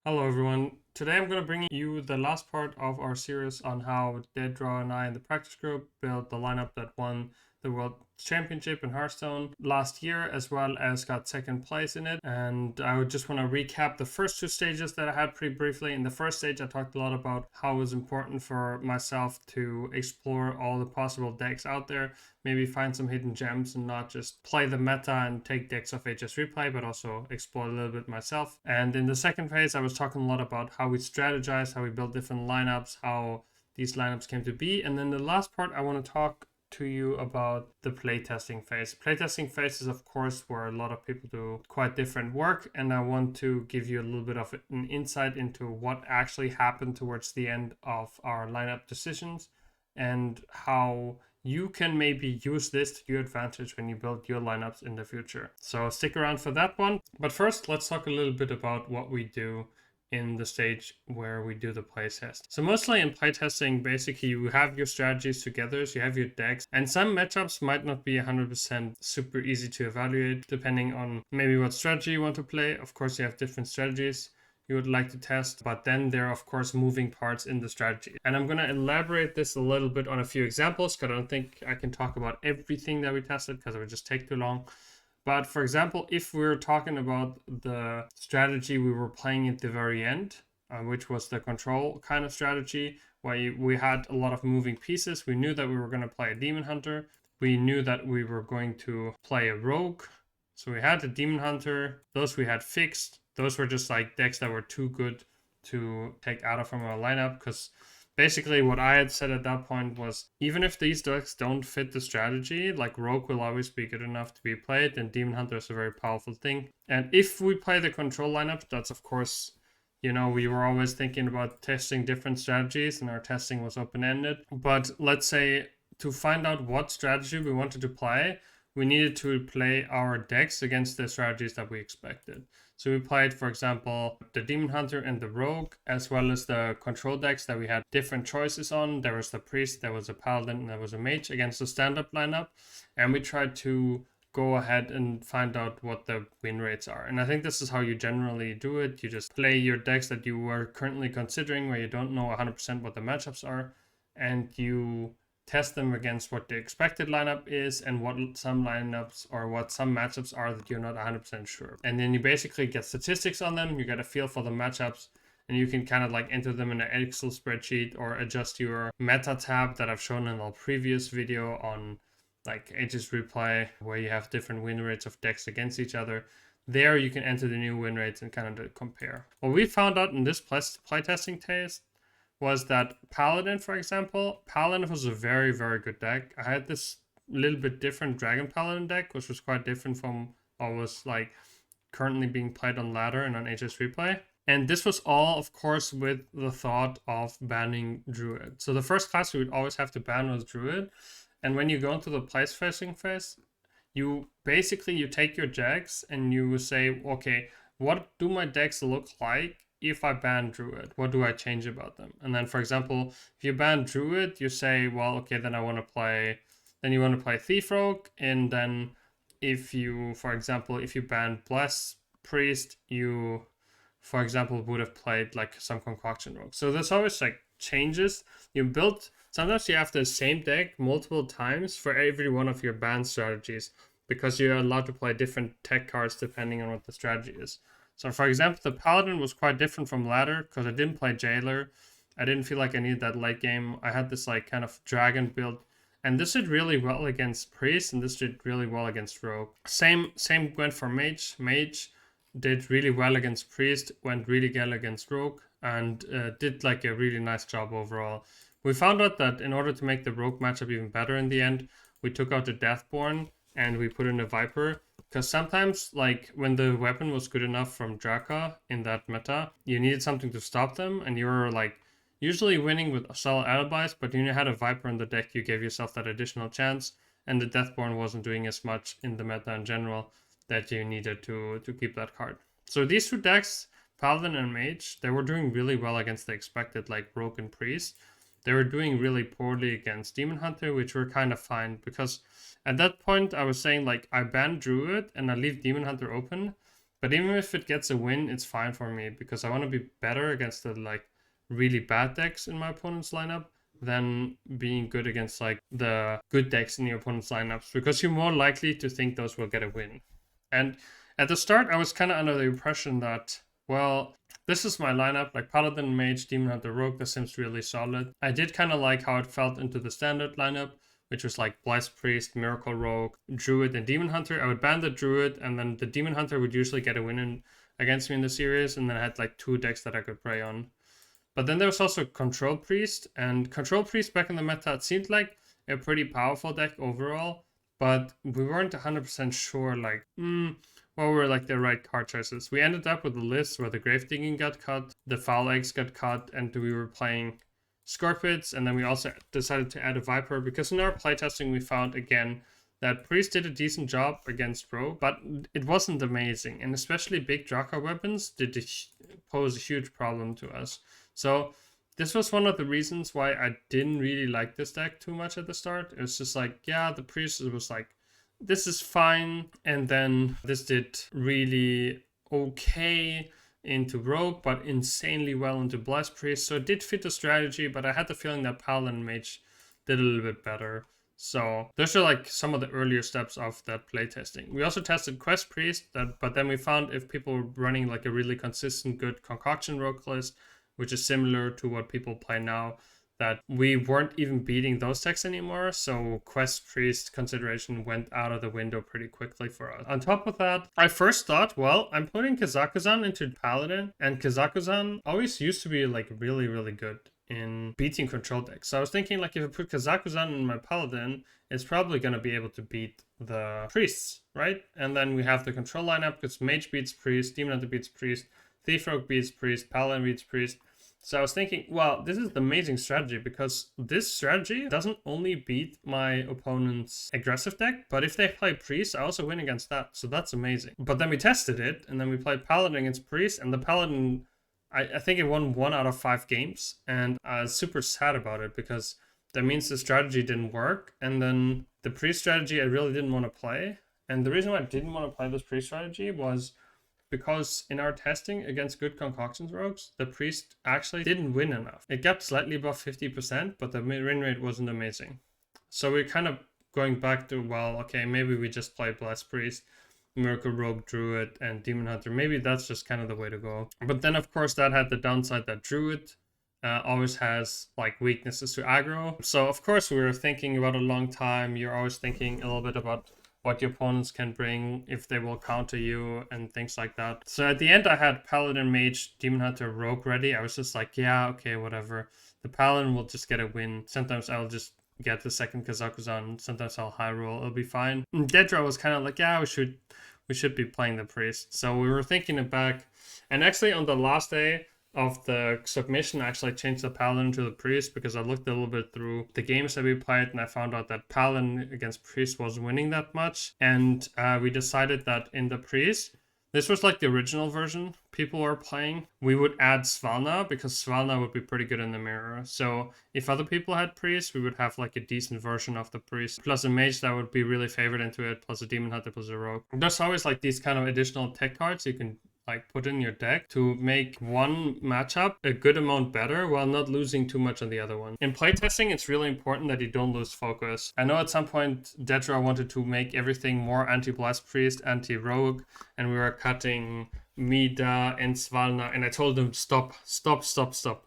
Hello everyone. Today I'm going to bring you the last part of our series on how Deadraw and I in the practice group built the lineup that won the World Championship in Hearthstone last year, as well as got second place in it. And I would just want to recap the first two stages that I had pretty briefly. In the first stage, I talked a lot about how it was important for myself to explore all the possible decks out there, maybe find some hidden gems and not just play the meta and take decks off HS Replay, but also explore a little bit myself. And in the second phase, I was talking a lot about how we strategize, how we build different lineups, how these lineups came to be. And then the last part, I want to talk to you about the playtesting phase. Playtesting phase is, of course, where a lot of people do quite different work, and I want to give you a little bit of an insight into what actually happened towards the end of our lineup decisions and how you can maybe use this to your advantage when you build your lineups in the future. So stick around for that one. But first, let's talk a little bit about what we do in the stage where we do the playtest. So mostly in playtesting, basically you have your strategies together, so you have your decks, and some matchups might not be 100% super easy to evaluate depending on maybe what strategy you want to play. Of course, you have different strategies you would like to test, but then there are of course moving parts in the strategy. And I'm going to elaborate this a little bit on a few examples because I don't think I can talk about everything that we tested because it would just take too long. But for example, if we're talking about the strategy we were playing at the very end, which was the control kind of strategy, where we had a lot of moving pieces, we knew that we were going to play a Demon Hunter. We knew that we were going to play a Rogue. So we had the Demon Hunter. Those we had fixed. Those were just like decks that were too good to take out of from our lineup because basically what I had said at that point was even if these decks don't fit the strategy, like Rogue will always be good enough to be played, and Demon Hunter is a very powerful thing. And if we play the control lineup, that's of course, we were always thinking about testing different strategies and our testing was open-ended. But let's say to find out what strategy we wanted to play, we needed to play our decks against the strategies that we expected. So we played, for example, the Demon Hunter and the Rogue, as well as the control decks that we had different choices on. There was the Priest, there was a Paladin, and there was a Mage against the stand-up lineup. And we tried to go ahead and find out what the win rates are. And I think this is how you generally do it. You just play your decks that you were currently considering where you don't know 100% what the matchups are, and you test them against what the expected lineup is and what some lineups or what some matchups are that you're not 100% sure. And then you basically get statistics on them, you get a feel for the matchups, and you can kind of like enter them in an Excel spreadsheet or adjust your meta tab that I've shown in our previous video on like HS Replay, where you have different win rates of decks against each other. There you can enter the new win rates and kind of compare. What we found out in this playtesting test was that Paladin, for example, Paladin was a very, very good deck. I had this little bit different Dragon Paladin deck, which was quite different from what was like currently being played on ladder and on HS Replay. And this was all, of course, with the thought of banning Druid. So the first class we would always have to ban was Druid. And when you go into the playtesting phase, you take your decks and you say, okay, what do my decks look like if I ban Druid? What do I change about them? And then, for example, if you ban Druid, you say, well, okay, then you want to play Thief Rogue. And then if you, for example, if you ban Bless Priest, you, for example, would have played like some Concoction Rogue. So there's always like changes. Sometimes you have the same deck multiple times for every one of your ban strategies because you're allowed to play different tech cards depending on what the strategy is. So for example, the Paladin was quite different from ladder because I didn't play Jailer. I didn't feel like I needed that late game. I had this like kind of dragon build, and this did really well against Priest, and this did really well against Rogue. Same went for Mage. Mage did really well against Priest, went really well against Rogue, and did like a really nice job overall. We found out that in order to make the Rogue matchup even better in the end, we took out the Deathborn and we put in a Viper. Because sometimes, like, when the weapon was good enough from Draka in that meta, you needed something to stop them, and you were, like, usually winning with solid alibis, but when you had a Viper in the deck, you gave yourself that additional chance, and the Deathborn wasn't doing as much in the meta in general that you needed to keep that card. So these two decks, Paladin and Mage, they were doing really well against the expected, like, Rogue and Priest. They were doing really poorly against Demon Hunter, which were kind of fine, because at that point, I was saying, like, I ban Druid and I leave Demon Hunter open. But even if it gets a win, it's fine for me because I want to be better against the like really bad decks in my opponent's lineup than being good against like the good decks in your opponent's lineups, because you're more likely to think those will get a win. And at the start, I was kind of under the impression that, well, this is my lineup, like Paladin, Mage, Demon Hunter, Rogue. That seems really solid. I did kind of like how it felt into the standard lineup, which was like Blessed Priest, Miracle Rogue, Druid, and Demon Hunter. I would ban the Druid, and then the Demon Hunter would usually get a win against me in the series, and then I had like 2 decks that I could play on. But then there was also Control Priest, and Control Priest back in the meta, it seemed like a pretty powerful deck overall, but we weren't 100% sure, like, what were like the right card choices. We ended up with a list where the Grave Digging got cut, the Foul Eggs got cut, and we were playing Scorpids, and then we also decided to add a Viper, because in our playtesting we found, again, that Priest did a decent job against Rogue, but it wasn't amazing, and especially big Draco weapons did pose a huge problem to us. So this was one of the reasons why I didn't really like this deck too much at the start. It was just like, yeah, the Priest was like, this is fine. And then this did really okay into Rogue, but insanely well into Blessed Priest. So it did fit the strategy, but I had the feeling that Paladin Mage did a little bit better. So those are like some of the earlier steps of that playtesting. We also tested Quest Priest, but then we found if people were running like a really consistent good Concoction Rogue list, which is similar to what people play now, that we weren't even beating those decks anymore. So Quest Priest consideration went out of the window pretty quickly for us. On top of that, I first thought, well, I'm putting Kazakhstan into Paladin, and Kazakhstan always used to be like really, really good in beating control decks. So I was thinking, like, if I put Kazakhstan in my Paladin, it's probably going to be able to beat the Priests, right? And then we have the control lineup, because Mage beats Priest, Demon Hunter beats Priest, Thief Rogue beats Priest, Paladin beats Priest. So I was thinking, well, this is the amazing strategy, because this strategy doesn't only beat my opponent's aggressive deck, but if they play Priest, I also win against that. So that's amazing. But then we tested it, and then we played Paladin against Priest, and the Paladin, I think it won 1 out of 5 games. And I was super sad about it, because that means the strategy didn't work. And then the Priest strategy I really didn't want to play. And the reason why I didn't want to play this Priest strategy was because in our testing against good Concoctions rogues, the Priest actually didn't win enough. It got slightly above 50%, but the win rate wasn't amazing. So we're kind of going back to, well, okay, maybe we just play Blessed Priest, Miracle Rogue, Druid, and Demon Hunter. Maybe that's just kind of the way to go. But then, of course, that had the downside that Druid always has like weaknesses to aggro. So, of course, we were thinking about a long time. You're always thinking a little bit about what your opponents can bring, if they will counter you, and things like that. So at the end, I had Paladin, Mage, Demon Hunter, Rogue ready. I was just like, yeah, okay, whatever. The Paladin will just get a win. Sometimes I'll just get the second Kazakhstan. Sometimes I'll high roll. It'll be fine. And Dedra was kind of like, yeah, we should be playing the Priest. So we were thinking it back. And actually on the last day of the submission, I actually changed the Paladin to the Priest, because I looked a little bit through the games that we played, and I found out that Paladin against Priest wasn't winning that much. And we decided that in the Priest, this was like the original version people were playing, we would add Svalna, because Svalna would be pretty good in the mirror. So if other people had Priest, we would have like a decent version of the Priest, plus a Mage that would be really favored into it, plus a Demon Hunter, plus a Rogue. There's always like these kind of additional tech cards you can like put in your deck to make one matchup a good amount better while not losing too much on the other one. In playtesting, it's really important that you don't lose focus. I know at some point Dedra wanted to make everything more anti-Blast Priest, anti-Rogue, and we were cutting Mida and Svalna, and I told him stop.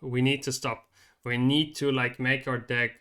We need to stop. We need to like make our deck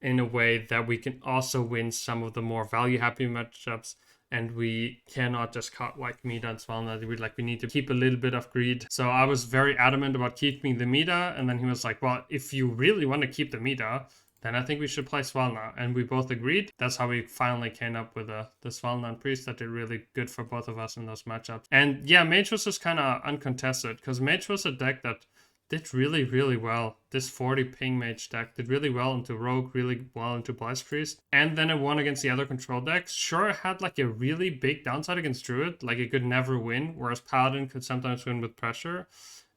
in a way that we can also win some of the more value-happy matchups. And we cannot just cut like Mida and Svalna. We need to keep a little bit of greed. So I was very adamant about keeping the Mida. And then he was like, well, if you really want to keep the Mida, then I think we should play Svalna. And we both agreed. That's how we finally came up with the Svalna and Priest that did really good for both of us in those matchups. And yeah, Mage was just kind of uncontested, because Mage was a deck that did really, really well. This 40 ping Mage deck did really well into Rogue, really well into Blast Priest. And then it won against the other control decks. Sure, it had like a really big downside against Druid. Like it could never win, whereas Paladin could sometimes win with pressure.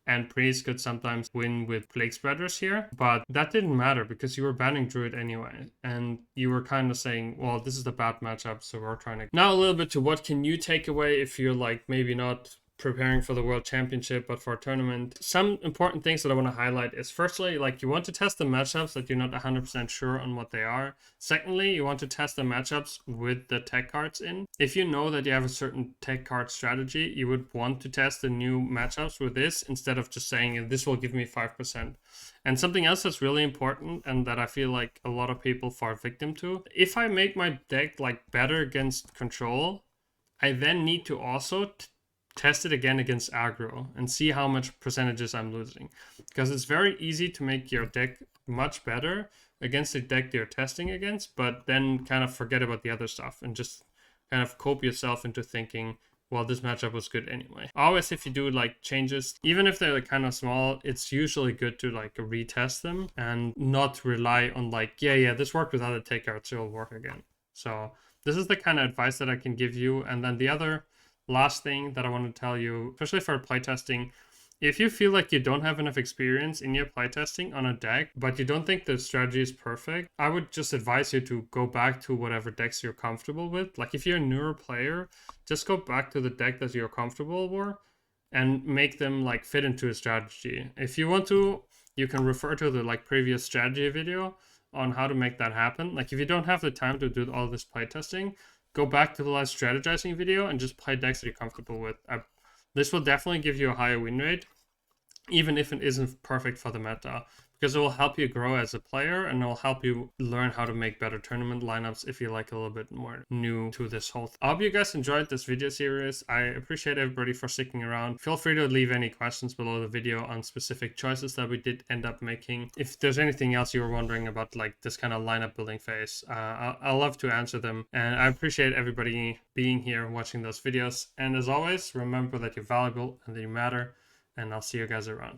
And Priest could sometimes win with Plague Spreaders here. But that didn't matter, because you were banning Druid anyway. And you were kind of saying, well, this is the bad matchup, so we're trying to... Now a little bit to what can you take away if you're like maybe not preparing for the World Championship, but for a tournament. Some important things that I want to highlight is, firstly, like, you want to test the matchups that you're not 100% sure on what they are. Secondly, you want to test the matchups with the tech cards in. If you know that you have a certain tech card strategy, you would want to test the new matchups with this instead of just saying this will give me 5%. And something else that's really important and that I feel like a lot of people fall victim to, if I make my deck like better against control, I then need to also test it again against aggro and see how much percentages I'm losing. Because it's very easy to make your deck much better against the deck you're testing against, but then kind of forget about the other stuff and just kind of cope yourself into thinking, well, this matchup was good anyway. Always, if you do like changes, even if they're like kind of small, it's usually good to like retest them and not rely on like, yeah, this worked without a take card, so it'll work again. So this is the kind of advice that I can give you. And then the other last thing that I want to tell you, especially for playtesting, if you feel like you don't have enough experience in your playtesting on a deck, but you don't think the strategy is perfect, I would just advise you to go back to whatever decks you're comfortable with. Like if you're a newer player, just go back to the deck that you're comfortable with and make them like fit into a strategy. If you want to, you can refer to the like previous strategy video on how to make that happen. Like if you don't have the time to do all this playtesting, go back to the last strategizing video and just play decks that you're comfortable with. This will definitely give you a higher win rate, even if it isn't perfect for the meta, because it will help you grow as a player and it will help you learn how to make better tournament lineups if you're like a little bit more new to this whole thing. I hope you guys enjoyed this video series. I appreciate everybody for sticking around. Feel free to leave any questions below the video on specific choices that we did end up making. If there's anything else you were wondering about like this kind of lineup building phase, I'll love to answer them. And I appreciate everybody being here watching those videos. And as always, remember that you're valuable and that you matter. And I'll see you guys around.